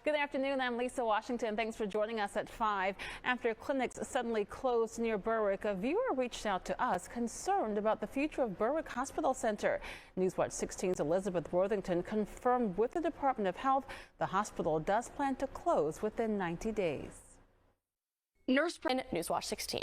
Good afternoon. I'm Lisa Washington. Thanks for joining us at 5. After clinics suddenly closed near Berwick, a viewer reached out to us concerned about the future of Berwick Hospital Center. Newswatch 16's Elizabeth Worthington confirmed with the Department of Health the hospital does plan to close within 90 days. Nurse Newswatch 16.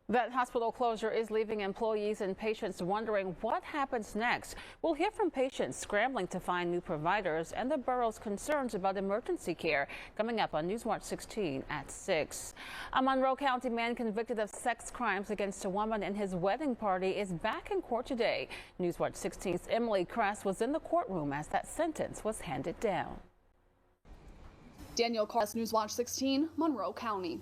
That hospital closure is leaving employees and patients wondering what happens next. We'll hear from patients scrambling to find new providers and the borough's concerns about emergency care coming up on Newswatch 16 at 6. A Monroe County man convicted of sex crimes against a woman in his wedding party is back in court today. Newswatch 16's Emily Kress was in the courtroom as that sentence was handed down. Daniel Carr, Newswatch 16, Monroe County.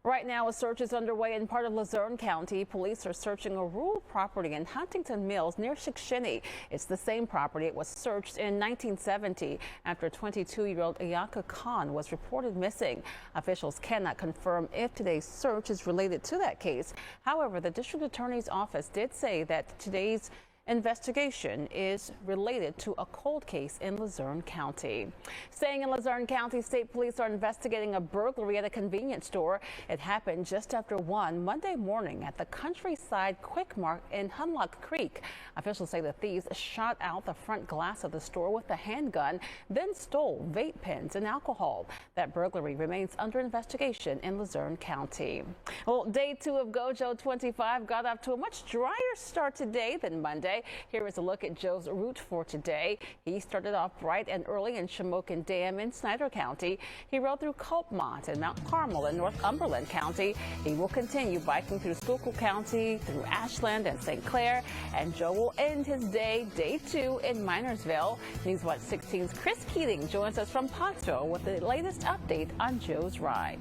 Right now, a search is underway in part of Luzerne County. Police are searching a rural property in Huntington Mills near Shikshini. It's the same property it was searched in 1970 after 22-year-old Ayaka Khan was reported missing. Officials cannot confirm if today's search is related to that case. However, the district attorney's office did say that today's investigation is related to a cold case in Luzerne County. Staying in Luzerne County, state police are investigating a burglary at a convenience store. It happened just after 1 Monday morning at the Countryside Quick Mart in Hunlock Creek. Officials say the thieves shot out the front glass of the store with a handgun, then stole vape pens and alcohol. That burglary remains under investigation in Luzerne County. Well, day 2 of Gojo 25 got off to a much drier start today than Monday. Here is a look at Joe's route for today. He started off bright and early in Shamokin Dam in Snyder County. He rode through Culpmont and Mount Carmel in Northumberland County. He will continue biking through Schuylkill County, through Ashland and St. Clair, and Joe will end his day 2 in Minersville. Newswatch 16's Chris Keating joins us from Pottsville with the latest update on Joe's ride.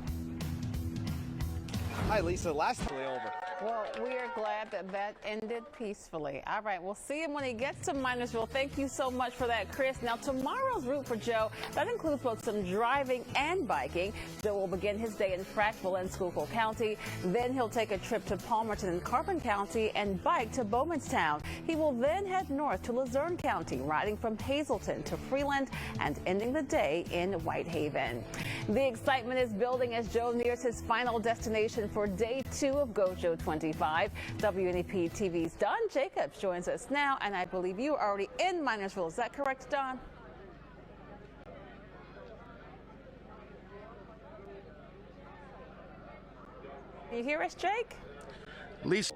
Hi, Lisa. Lastly over. Well, we are glad that that ended peacefully. All right, we'll see him when he gets to Minersville. Thank you so much for that, Chris. Now, tomorrow's route for Joe, that includes both some driving and biking. Joe will begin his day in Frackville and Schuylkill County. Then he'll take a trip to Palmerton and Carbon County and bike to Bowmanstown. He will then head north to Luzerne County, riding from Hazleton to Freeland and ending the day in Whitehaven. The excitement is building as Joe nears his final destination for day 2 of Gojo 25. WNEP TV's Don Jacobs joins us now, and I believe you are already in Minersville. Is that correct, Don? Can you hear us, Jake? Lisa.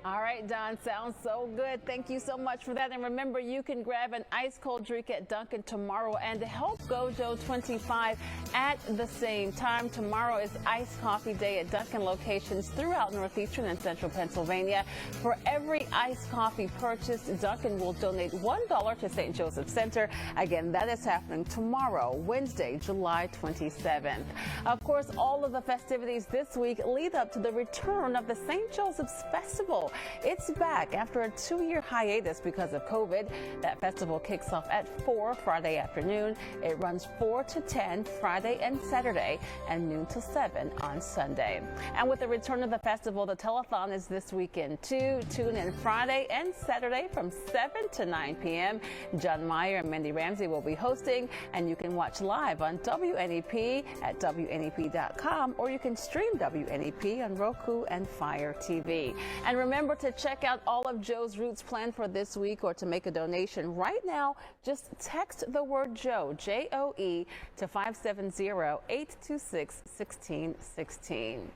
All right, Don, sounds so good. Thank you so much for that. And remember, you can grab an ice cold drink at Dunkin' tomorrow and help Gojo 25 at the same time. Tomorrow is iced coffee day at Dunkin' locations throughout northeastern and central Pennsylvania. For every iced coffee purchased, Dunkin' will donate $1 to St. Joseph Center. Again, that is happening tomorrow, Wednesday, July 27th. Of course, all of the festivities this week lead up to the return of the St. Joseph's Festival. It's back after a 2-year hiatus because of COVID. That festival kicks off at 4 Friday afternoon. It runs 4 to 10 Friday and Saturday and noon to 7 on Sunday. And with the return of the festival, the telethon is this weekend too. Tune in Friday and Saturday from 7 to 9 p.m. John Meyer and Mindy Ramsey will be hosting, and you can watch live on WNEP at WNEP.com, or you can stream WNEP on Roku and Fire TV. And remember to check out all of Joe's routes planned for this week, or to make a donation right now. Just text the word Joe, J-O-E, to 570-826-1616.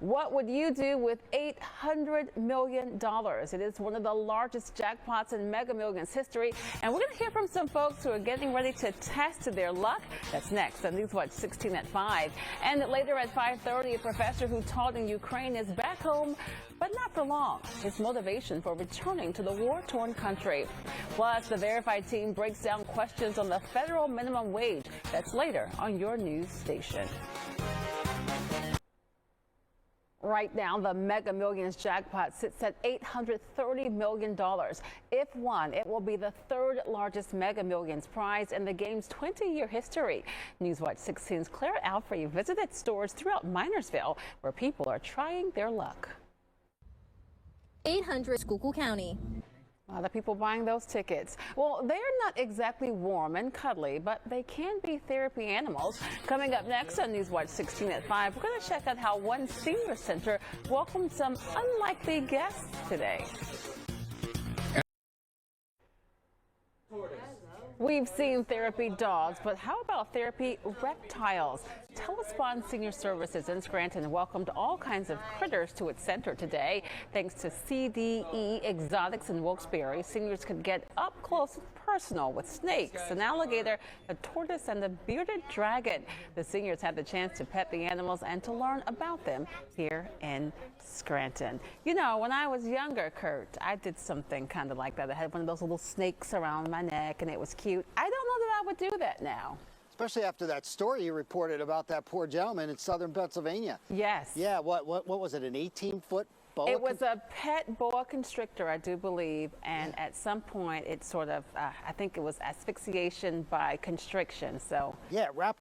What would you do with $800 million? It is one of the largest jackpots in Mega Millions history, and we're going to hear from some folks who are getting ready to test their luck. That's next on Newswatch 16 at 5. And later at 5:30, a professor who taught in Ukraine is back home, but not for long. His motivation for returning to the war-torn country. Plus, the Verified team breaks down questions on the federal minimum wage. That's later on your news station. Right now, the Mega Millions jackpot sits at $830 million. If won, it will be the 3rd largest Mega Millions prize in the game's 20-year history. Newswatch 16's Claire Alfrey visited stores throughout Minersville where people are trying their luck. 800 Schuylkill County. A lot of people buying those tickets. Well, they're not exactly warm and cuddly, but they can be therapy animals. Coming up next on Newswatch 16 at 5, we're going to check out how one senior center welcomed some unlikely guests today. We've seen therapy dogs, but how about therapy reptiles? Telespond Senior Services in Scranton welcomed all kinds of critters to its center today. Thanks to CDE Exotics in Wilkes-Barre, seniors could get up close and personal with snakes, an alligator, a tortoise, and a bearded dragon. The seniors had the chance to pet the animals and to learn about them here in Scranton. You know, when I was younger, Kurt, I did something kind of like that. I had one of those little snakes around my neck, and it was cute. I don't know that I would do that now. Especially after that story you reported about that poor gentleman in southern Pennsylvania. Yes. Yeah, what was it, an 18-foot boa? It was a pet boa constrictor, I do believe, and at some point it sort of, I think it was asphyxiation by constriction. So yeah, it wrapped